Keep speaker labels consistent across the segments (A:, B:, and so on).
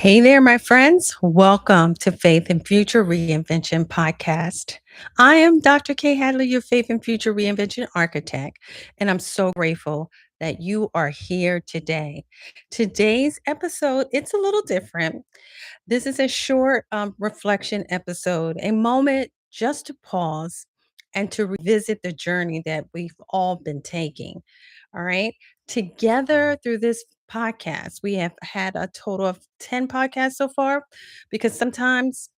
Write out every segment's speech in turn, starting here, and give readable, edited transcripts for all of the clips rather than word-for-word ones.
A: Hey there, my friends. Welcome to Faith and Future Reinvention podcast. I am Dr. Kay Hadley, your Faith and Future Reinvention architect, and I'm so grateful that you are here today. Today's episode, it's a little different. This is a short reflection episode, a moment just to pause and to revisit the journey that we've all been taking. All right. Together through this podcast, we have had a total of 10 podcasts so far because sometimes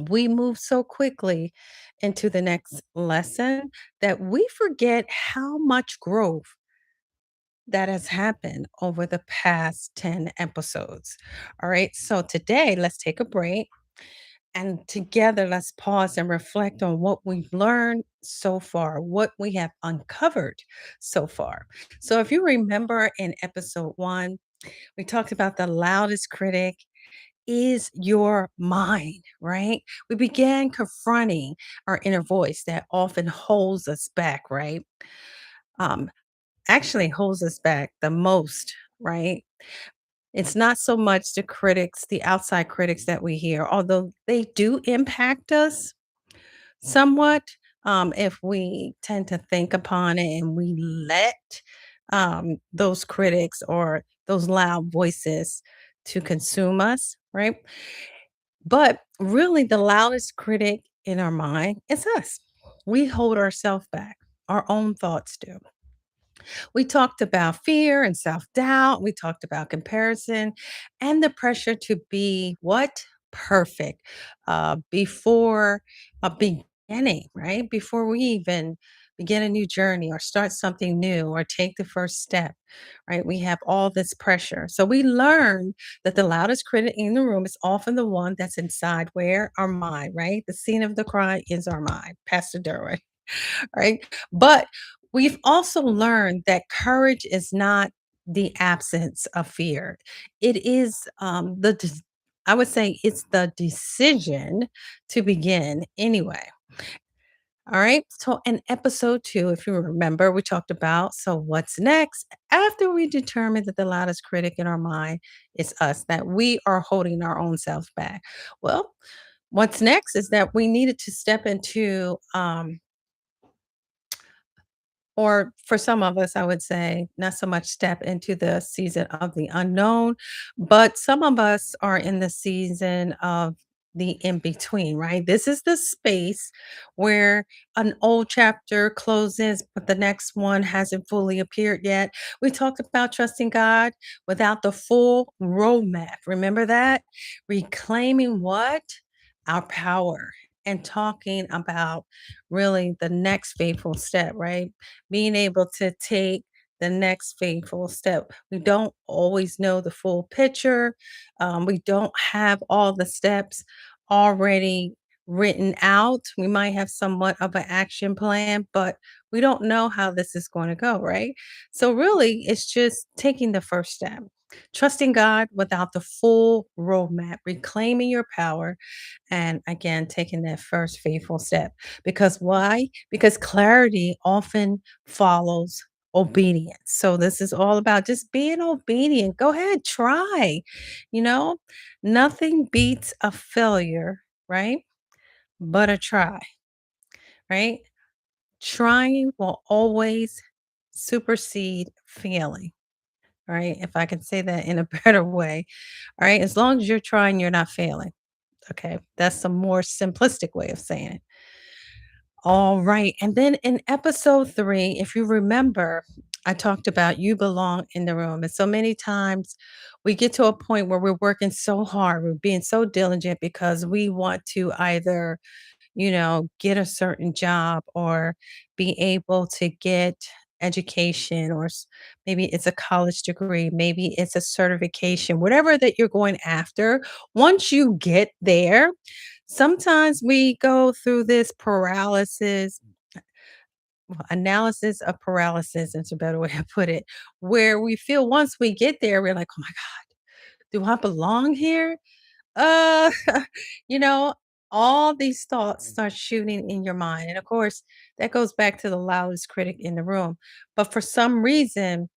A: we move so quickly into the next lesson that we forget how much growth that has happened over the past 10 episodes. All right. So today, let's take a break and together let's pause and reflect on what we've learned so far, what we have uncovered so far. So, if you remember in episode one, we talked about the loudest critic is your mind, right? We began confronting our inner voice that often holds us back, right? Um, actually holds us back the most, right? It's not so much the critics, the outside critics that we hear, although they do impact us somewhat, if we tend to think upon it and we let those critics or those loud voices to consume us, right? But really, the loudest critic in our mind is us. We hold ourselves back, our own thoughts do. We talked about fear and self doubt. We talked about comparison and the pressure to be what? Perfect before a beginning, right? Before we even begin a new journey or start something new or take the first step, right? We have all this pressure. So we learn that the loudest critic in the room is often the one that's inside where? Our mind, right? The scene of the crime is our mind, Pastor Derwin, right? But we've also learned that courage is not the absence of fear. It is I would say it's the decision to begin anyway. All right. So in episode two, if you remember, we talked about so what's next after we determine that the loudest critic in our mind is us, that we are holding our own self back. Well, what's next is that we needed to step into or for some of us, I would say, not so much step into the season of the unknown, but some of us are in the season of the in between, right? This is the space where an old chapter closes, but the next one hasn't fully appeared yet. We talked about trusting God without the full roadmap. Remember that? Reclaiming what? Our power and talking about really the next faithful step, right? Being able to take the next faithful step. We don't always know the full picture. We don't have all the steps already written out. We might have somewhat of an action plan, but we don't know how this is going to go, right? So, really, it's just taking the first step, trusting God without the full roadmap, reclaiming your power, and again, taking that first faithful step. Because why? Because clarity often follows obedience. So this is all about just being obedient. Go ahead, try. You know, nothing beats a failure, right? But a try, right? Trying will always supersede failing. Right. If I can say that in a better way. All right. As long as you're trying, you're not failing. Okay. That's a more simplistic way of saying it. All right. And then in episode three, if you remember, I talked about you belong in the room. And so many times we get to a point where we're working so hard, we're being so diligent because we want to either, get a certain job or be able to get education or maybe it's a college degree, maybe it's a certification, whatever that you're going after. Once you get there, sometimes we go through this paralysis, analysis of paralysis, is a better way to put it, where we feel once we get there, we're like, oh my God, do I belong here? Uh, you know, all these thoughts start shooting in your mind. And of course, that goes back to the loudest critic in the room. But for some reason,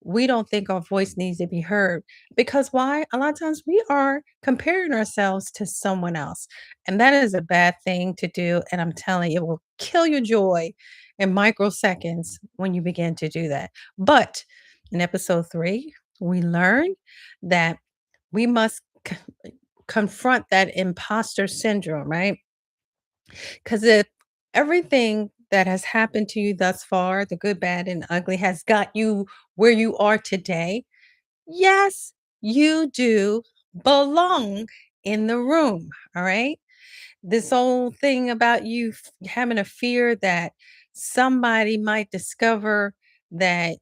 A: we don't think our voice needs to be heard. Because why? A lot of times we are comparing ourselves to someone else. And that is a bad thing to do. And I'm telling you, it will kill your joy in microseconds when you begin to do that. But in episode 3, we learned that we must confront that imposter syndrome, right? Because if everything that has happened to you thus far, the good, bad, and ugly, has got you where you are today, yes, you do belong in the room. All right. This whole thing about you having a fear that somebody might discover that,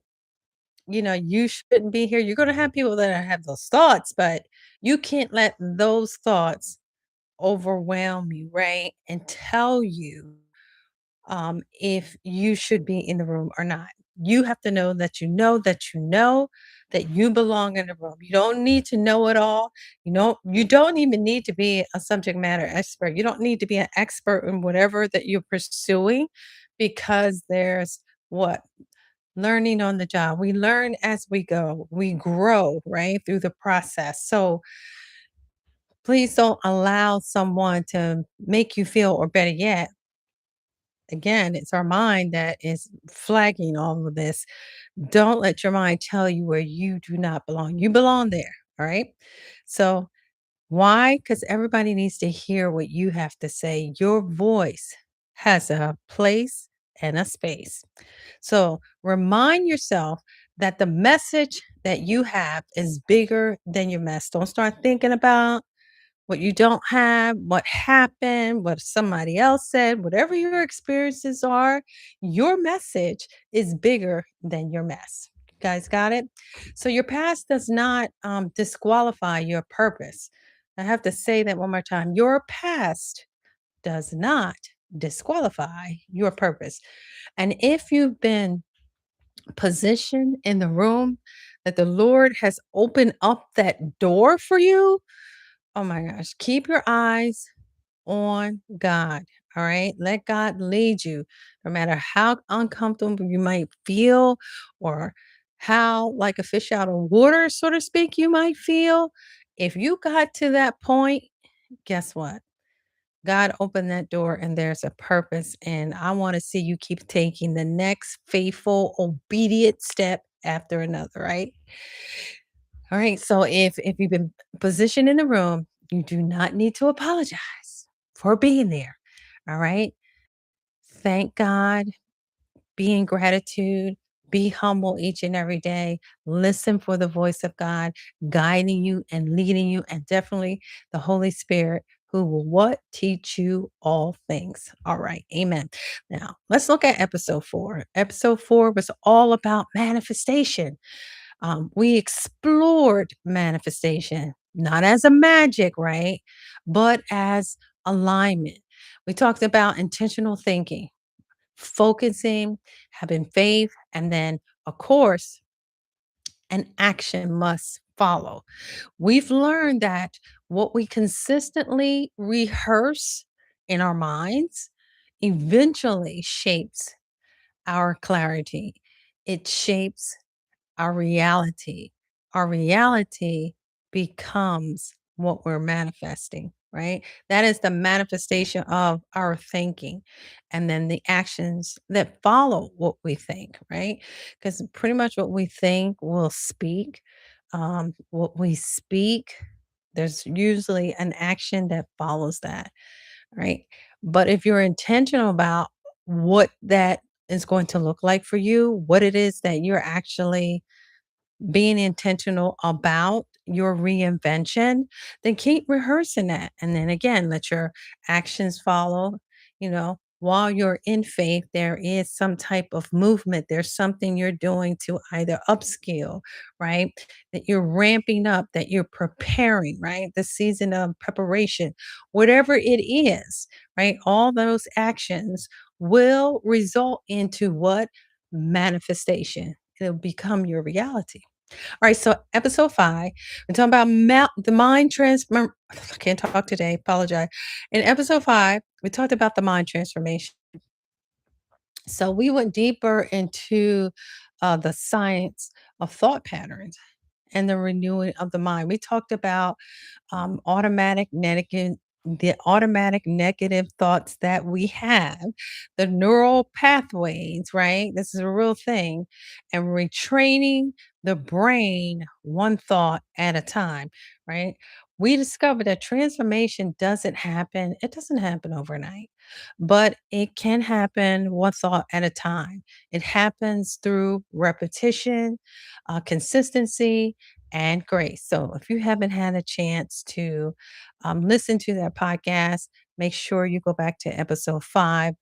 A: you shouldn't be here. You're going to have people that have those thoughts, but you can't let those thoughts overwhelm you, right? And tell you if you should be in the room or not. You have to know that you know that you know that you belong in the room. You don't need to know it all. You don't even need to be a subject matter expert. You don't need to be an expert in whatever that you're pursuing because there's what? Learning on the job. We learn as we go. We grow, right? Through the process. So please don't allow someone to make you feel, or better yet, again, it's our mind that is flagging all of this. Don't let your mind tell you where you do not belong. You belong there. All right. So, why? Because everybody needs to hear what you have to say. Your voice has a place and a space. So, remind yourself that the message that you have is bigger than your mess. Don't start thinking about what you don't have, what happened, what somebody else said, whatever your experiences are, your message is bigger than your mess. You guys got it? So your past does not disqualify your purpose. I have to say that one more time. Your past does not disqualify your purpose. And if you've been positioned in the room that the Lord has opened up that door for you, oh my gosh, keep your eyes on God. All right. Let God lead you no matter how uncomfortable you might feel or how like a fish out of water, so to speak, you might feel. If you got to that point, guess what? God opened that door and there's a purpose. And I want to see you keep taking the next faithful, obedient step after another, right? All right. So if you've been positioned in the room, you do not need to apologize for being there. All right. Thank God. Be in gratitude. Be humble each and every day. Listen for the voice of God guiding you and leading you, and definitely the Holy Spirit who will what? Teach you all things. All right. Amen. Now, let's look at episode 4. Episode 4 was all about manifestation. We explored manifestation, not as a magic, right? But as alignment. We talked about intentional thinking, focusing, having faith, and then, of course, an action must follow. We've learned that what we consistently rehearse in our minds eventually shapes our clarity. It shapes our reality. Our reality becomes what we're manifesting, right? That is the manifestation of our thinking. And then the actions that follow what we think, right? Because pretty much what we think will speak. What we speak, there's usually an action that follows that, right? But if you're intentional about what that is going to look like for you, what it is that you're actually being intentional about your reinvention, then keep rehearsing that. And then again, let your actions follow. While you're in faith, there is some type of movement. There's something you're doing to either upskill, right? That you're ramping up, that you're preparing, right? The season of preparation, whatever it is, right? All those actions will result into what? Manifestation. It'll become your reality. All right, so episode 5, we're talking about the mind transfer. I can't talk today. Apologize. In episode 5, we talked about the mind transformation. So we went deeper into the science of thought patterns and the renewing of the mind. We talked about the automatic negative thoughts that we have, the neural pathways, right? This is a real thing, and retraining the brain one thought at a time, right? We discovered that transformation it doesn't happen overnight, but it can happen one thought at a time. It happens through repetition, consistency, and grace. So if you haven't had a chance to listen to that podcast, make sure you go back to episode 5.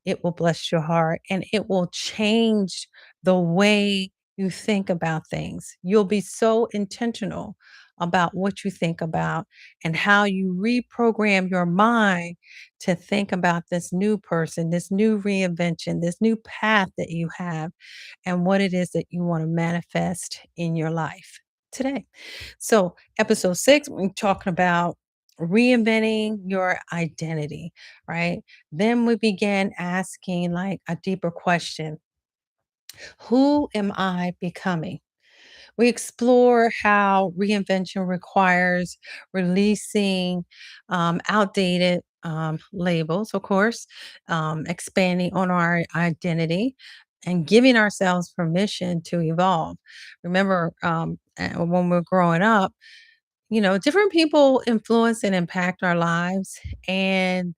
A: It will bless your heart and it will change the way you think about things. You'll be so intentional about what you think about and how you reprogram your mind to think about this new person, this new reinvention, this new path that you have, and what it is that you want to manifest in your life today. So, episode 6, we're talking about reinventing your identity, right? Then we began asking like a deeper question: who am I becoming? We explore how reinvention requires releasing outdated labels, of course, expanding on our identity, and giving ourselves permission to evolve. Remember, when we're growing up, different people influence and impact our lives, and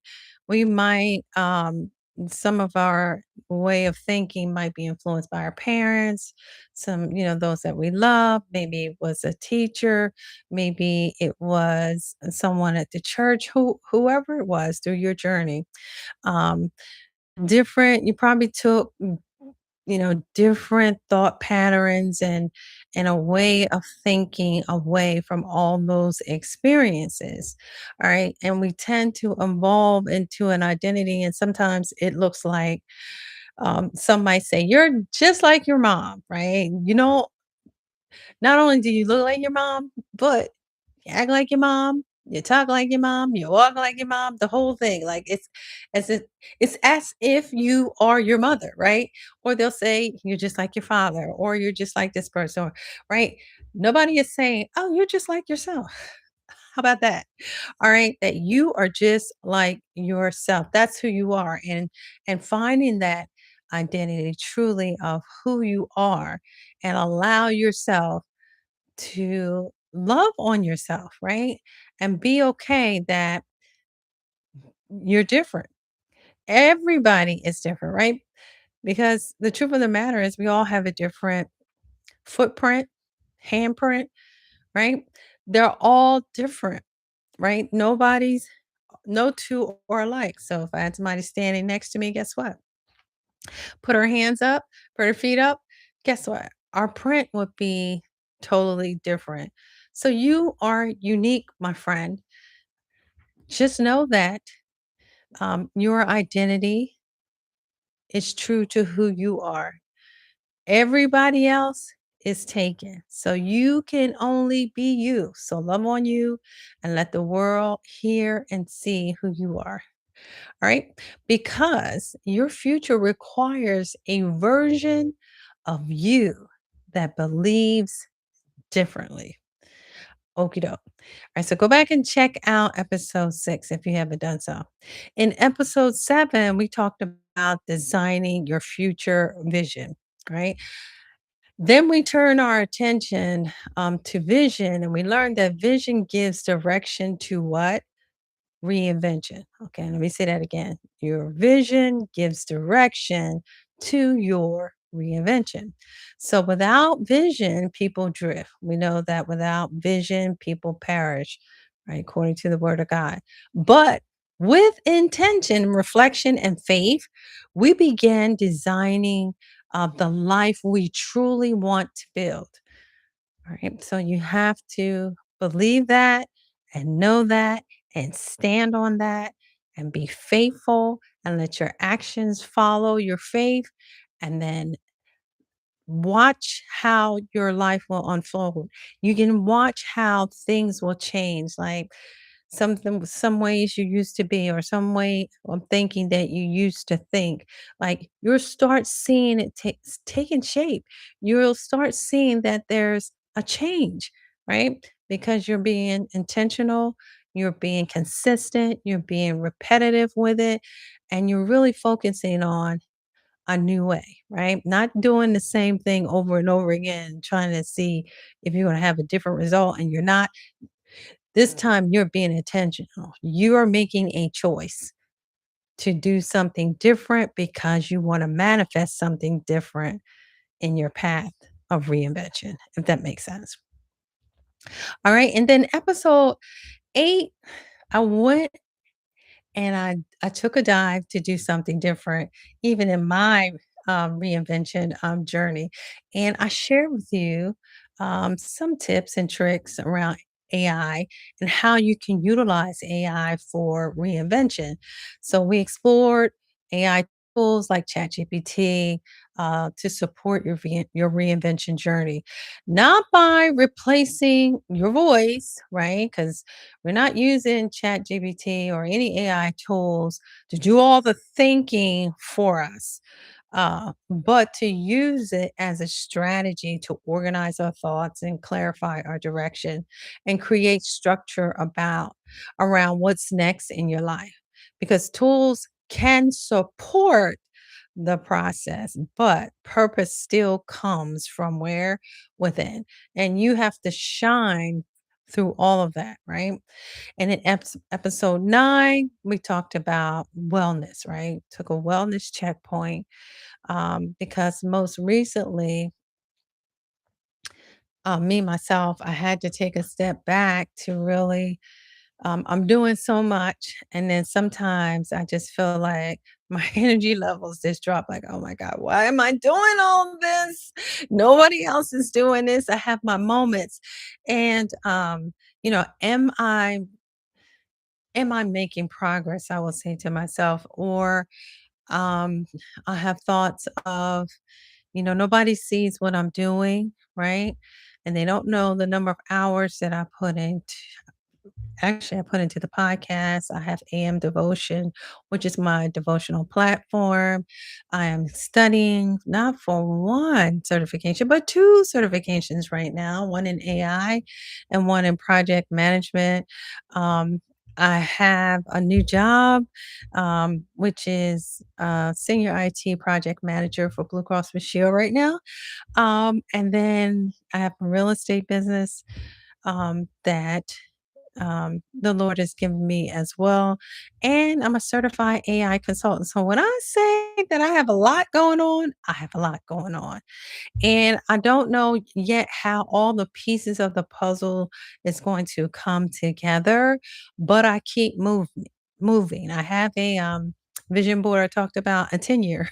A: we might, some of our way of thinking might be influenced by our parents, those that we love. Maybe it was a teacher, maybe it was someone at the church, whoever it was through your journey. Um, you probably took different thought patterns and a way of thinking away from all those experiences. All right. And we tend to evolve into an identity. And sometimes it looks like some might say, you're just like your mom, right? Not only do you look like your mom, but you act like your mom, you talk like your mom, you walk like your mom, the whole thing. Like as if it's as if you are your mother, right? Or they'll say you're just like your father, or you're just like this person, right? Nobody is saying, oh, you're just like yourself. How about that? All right, that you are just like yourself. That's who you are. And finding that identity truly of who you are and allow yourself to love on yourself, right? And be okay that you're different. Everybody is different, right? Because the truth of the matter is we all have a different footprint, handprint, right? They're all different, right? No two are alike. So if I had somebody standing next to me, guess what? Put her hands up, put her feet up, guess what? Our print would be totally different. So you are unique, my friend. Just know that your identity is true to who you are. Everybody else is taken. So you can only be you. So love on you and let the world hear and see who you are. All right. Because your future requires a version of you that believes differently. Okie doke. All right, so go back and check out episode 6 if you haven't done so. In episode 7, we talked about designing your future vision, right? Then we turn our attention to vision, and we learned that vision gives direction to what? Reinvention. Okay, let me say that again. Your vision gives direction to your reinvention. So without vision, people drift. We know that without vision, people perish, right? According to the word of God. But with intention, reflection, and faith, we begin designing the life we truly want to build. All right. So you have to believe that and know that and stand on that and be faithful and let your actions follow your faith. And then watch how your life will unfold. You can watch how things will change. Like some ways you used to be or some way of thinking that you used to think. Like you'll start seeing it taking shape. You'll start seeing that there's a change, right? Because you're being intentional, you're being consistent, you're being repetitive with it, and you're really focusing on a new way, right? Not doing the same thing over and over again, trying to see if you're going to have a different result and you're not. This time you're being intentional. You are making a choice to do something different because you want to manifest something different in your path of reinvention, if that makes sense. All right. And then episode 8, I went and I took a dive to do something different, even in my reinvention journey. And I share with you some tips and tricks around AI and how you can utilize AI for reinvention. So we explored AI tools like ChatGPT to support your reinvention journey, not by replacing your voice, right? Because we're not using ChatGPT or any AI tools to do all the thinking for us, but to use it as a strategy to organize our thoughts and clarify our direction and create structure around what's next in your life. Because tools can support the process, but purpose still comes from where? Within. And you have to shine through all of that, right? And in episode 9, we talked about wellness, right? Took a wellness checkpoint because most recently, me myself, I had to take a step back to really. I'm doing so much, and then sometimes I just feel like my energy levels just drop. Like, oh my god, why am I doing all this? Nobody else is doing this. I have my moments, and am I making progress? I will say to myself, or um, I have thoughts of, nobody sees what I'm doing, right? And they don't know the number of hours that I put into. Actually, I put into the podcast. I have AM Devotion, which is my devotional platform. I am studying not for one certification, but two certifications right now, one in AI and one in project management. Um, I have a new job, which is senior IT project manager for Blue Cross Blue Shield right now. And then I have a real estate business that the Lord has given me as well. And I'm a certified AI consultant. So when I say that I have a lot going on, I have a lot going on. And I don't know yet how all the pieces of the puzzle is going to come together, but I keep moving. I have a vision board I talked about, a 10-year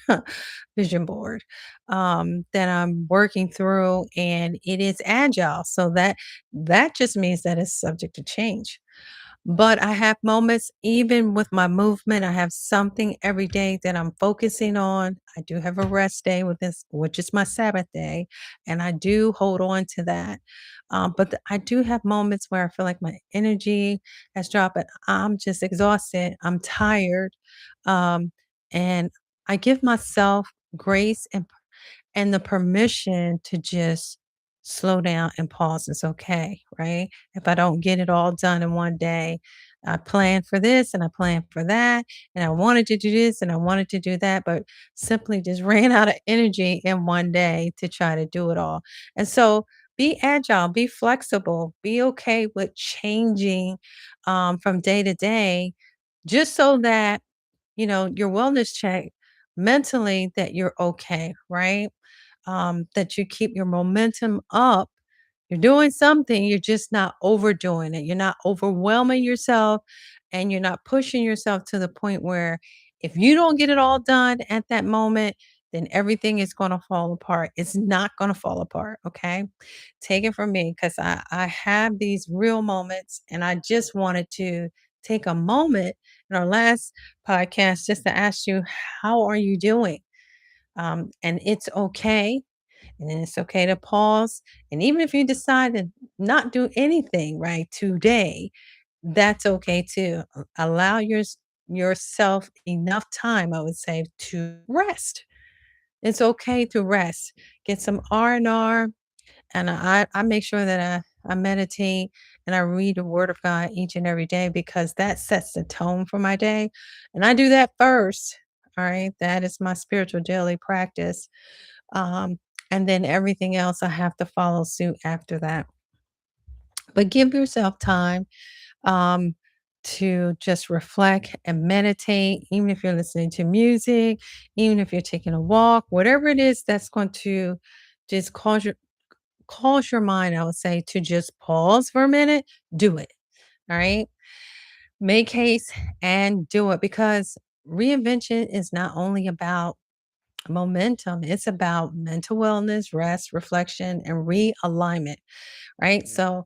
A: vision board that I'm working through, and it is agile. So that just means that it's subject to change. But I have moments, even with my movement, I have something every day that I'm focusing on. I do have a rest day with this, which is my Sabbath day, and I do hold on to that. But I do have moments where I feel like my energy has dropped, and I'm just exhausted. I'm tired. Um, and I give myself grace and the permission to just slow down and pause is okay, right? If I don't get it all done in one day, I plan for this and I plan for that, and I wanted to do this and I wanted to do that, but simply just ran out of energy in one day to try to do it all. And so be agile, be flexible, be okay with changing from day to day, just so that, your wellness check mentally that you're okay, right? That you keep your momentum up. You're doing something, you're just not overdoing it. You're not overwhelming yourself and you're not pushing yourself to the point where if you don't get it all done at that moment, then everything is going to fall apart. It's not going to fall apart. Okay. Take it from me because I have these real moments and I just wanted to take a moment in our last podcast just to ask you, how are you doing? And it's okay. And then it's okay to pause. And even if you decide to not do anything right today, that's okay too. Allow yourself enough time, I would say, to rest. It's okay to rest. Get some R&R, and I make sure that I meditate and I read the word of God each and every day because that sets the tone for my day. And I do that first. All right. That is my spiritual daily practice. Um, and then everything else I have to follow suit after that. But give yourself time um, to just reflect and meditate, even if you're listening to music, even if you're taking a walk, whatever it is that's going to just cause your mind, I would say, to just pause for a minute, do it. All right. Make haste and do it because reinvention is not only about momentum, it's about mental wellness, rest, reflection, and realignment. Right. So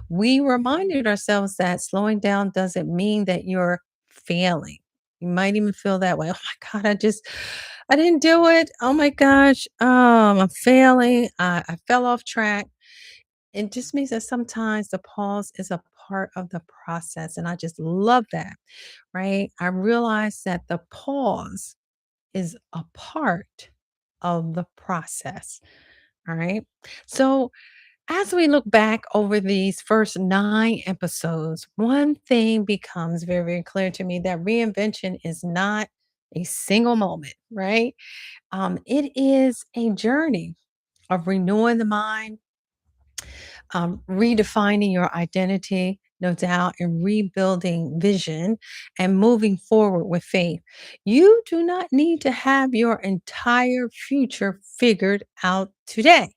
A: we reminded ourselves that slowing down doesn't mean that you're failing. You might even feel that way. Oh my God, I didn't do it. Oh my gosh. I'm failing. I fell off track. It just means that sometimes the pause is a part of the process. And I just love that, right? I realize that the pause is a part of the process. All right. So, as we look back over these first 9 episodes, one thing becomes very, very clear to me that reinvention is not a single moment, right? It is a journey of renewing the mind, redefining your identity, no doubt, and rebuilding vision and moving forward with faith. You do not need to have your entire future figured out today.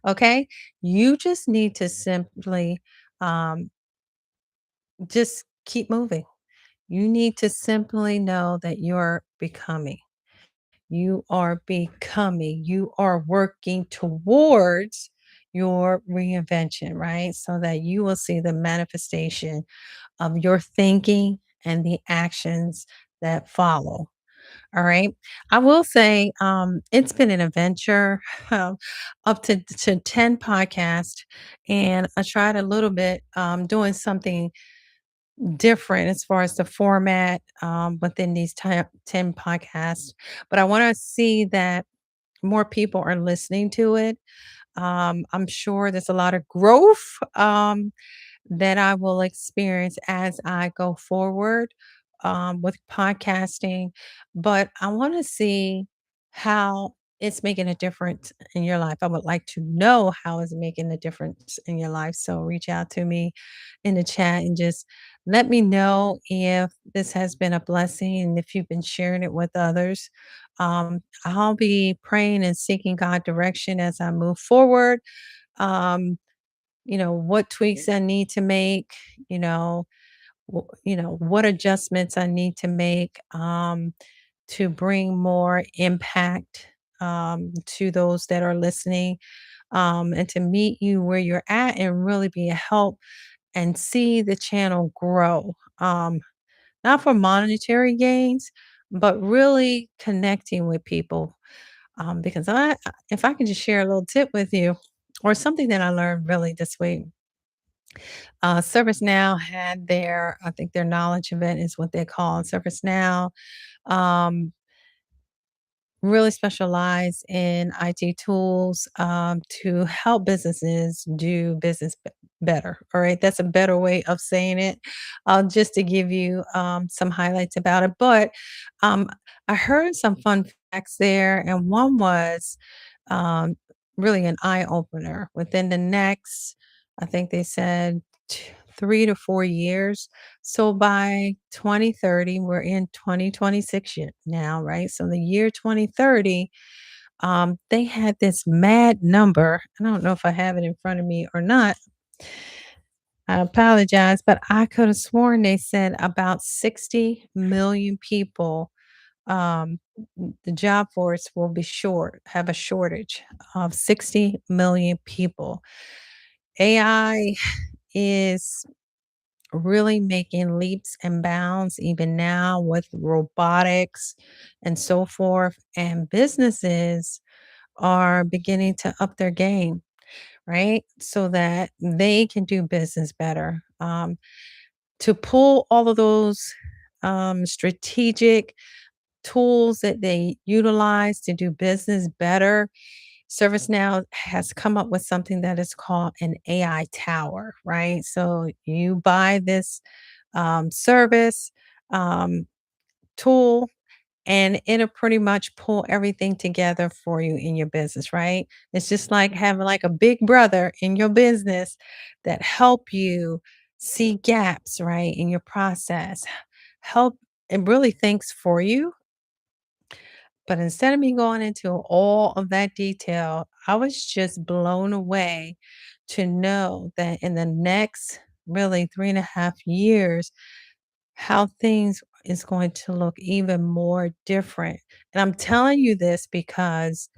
A: Okay. You just need to simply um, just keep moving. You need to simply know that you're becoming. You are becoming. You are working towards your reinvention, right? So that you will see the manifestation of your thinking and the actions that follow. All right. I will say it's been an adventure um, up to 10 podcasts. And I tried a little bit doing something different as far as the format within these 10 podcasts. But I want to see that more people are listening to it. I'm sure there's a lot of growth. That I will experience as I go forward with podcasting. But I want to see how it's making a difference in your life. I would like to know how it's making a difference in your life. So reach out to me in the chat and just let me know if this has been a blessing and if you've been sharing it with others. I'll be praying and seeking God direction as I move forward. Um, what tweaks I need to make, you know, what adjustments I need to make to bring more impact to those that are listening and to meet you where you're at and really be a help and see the channel grow. Not for monetary gains, but really connecting with people. Because if I can just share a little tip with you, or something that I learned really this week. ServiceNow had I think their knowledge event is what they call it. ServiceNow um, really specialize in IT tools to help businesses do business better. All right, that's a better way of saying it. Just to give you some highlights about it, but um, I heard some fun facts there, and one was um, really an eye opener. Within the next, I think they said 3 to 4 years. So by 2030, we're in 2026 now, right? So the year 2030, they had this mad number. I don't know if I have it in front of me or not. I apologize, but I could have sworn they said about 60 million people the job force will have a shortage of 60 million people. AI is really making leaps and bounds even now with robotics and so forth. And businesses are beginning to up their game, right? So that they can do business better. to pull all of those strategic tools that they utilize to do business better. ServiceNow has come up with something that is called an AI tower, right? So you buy this service um, tool, and it'll pretty much pull everything together for you in your business, right? It's just like having like a big brother in your business that help you see gaps, right, in your process. Help and really thinks for you. But instead of me going into all of that detail, I was just blown away to know that in the next really 3.5 years, how things is going to look even more different. And I'm telling you this because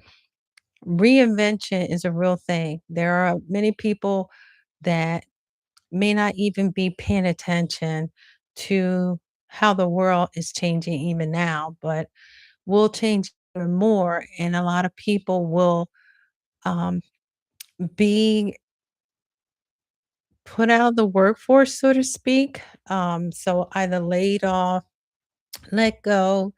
A: reinvention is a real thing. There are many people that may not even be paying attention to how the world is changing even now, but will change even more. And a lot of people will um, be put out of the workforce, so to speak. So either laid off, let go.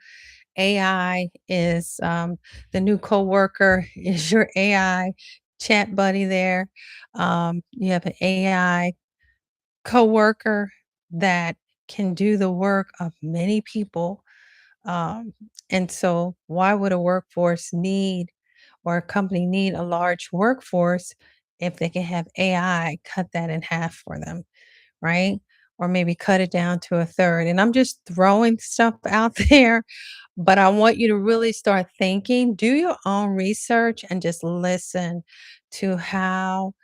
A: AI is the new coworker is your AI chat buddy there. You have an AI coworker that can do the work of many people. Um, and so, why would a workforce need or a company need a large workforce if they can have AI cut that in half for them, right? Or maybe cut it down to a third. And I'm just throwing stuff out there, but I want you to really start thinking, do your own research, and just listen to how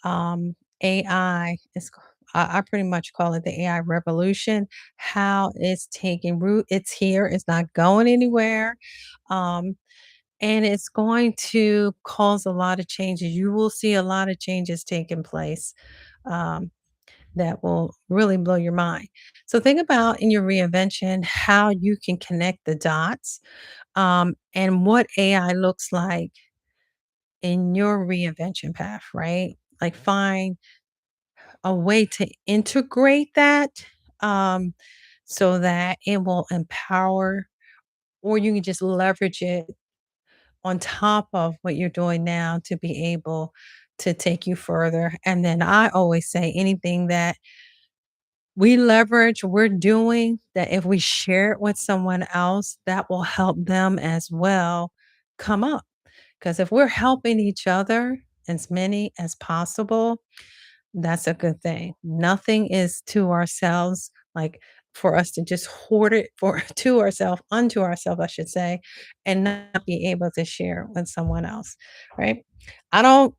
A: AI is. I pretty much call it the AI revolution. How it's taking root. It's here. It's not going anywhere. Um, and it's going to cause a lot of changes. You will see a lot of changes taking place. Um, that will really blow your mind. So think about in your reinvention how you can connect the dots, and what AI looks like in your reinvention path, right? Like find a way to integrate that um, so that it will empower, or you can just leverage it on top of what you're doing now to be able to take you further. And then I always say anything that we leverage, we're doing, that if we share it with someone else, that will help them as well come up. Because if we're helping each other, as many as possible, that's a good thing. Nothing is to ourselves, like for us to just hoard it for to ourselves, unto ourselves, I should say, and not be able to share with someone else, right? I don't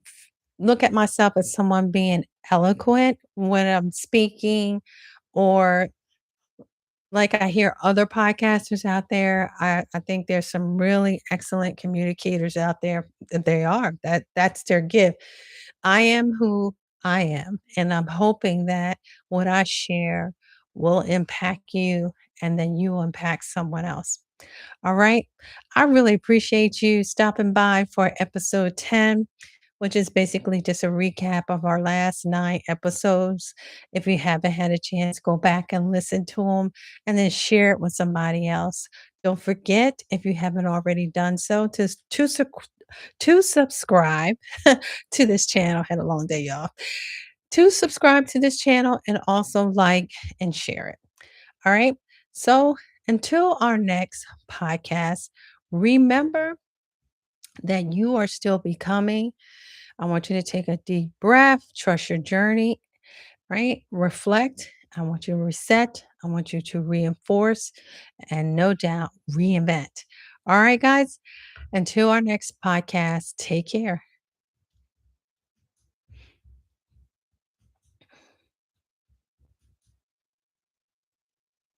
A: look at myself as someone being eloquent when I'm speaking, or like I hear other podcasters out there. I think there's some really excellent communicators out there. They are. That's their gift. I am who I am, and I'm hoping that what I share will impact you, and then you will impact someone else. All right. I really appreciate you stopping by for episode 10, which is basically just a recap of our last 9 episodes. If you haven't had a chance, go back and listen to them and then share it with somebody else. Don't forget, if you haven't already done so, to subscribe to this channel. Had a long day, y'all. To subscribe to this channel and also like and share it. All right. So until our next podcast, remember that you are still becoming. I want you to take a deep breath, trust your journey, right? Reflect. I want you to reset. I want you to reinforce and no doubt reinvent. All right, guys. Until our next podcast, take care.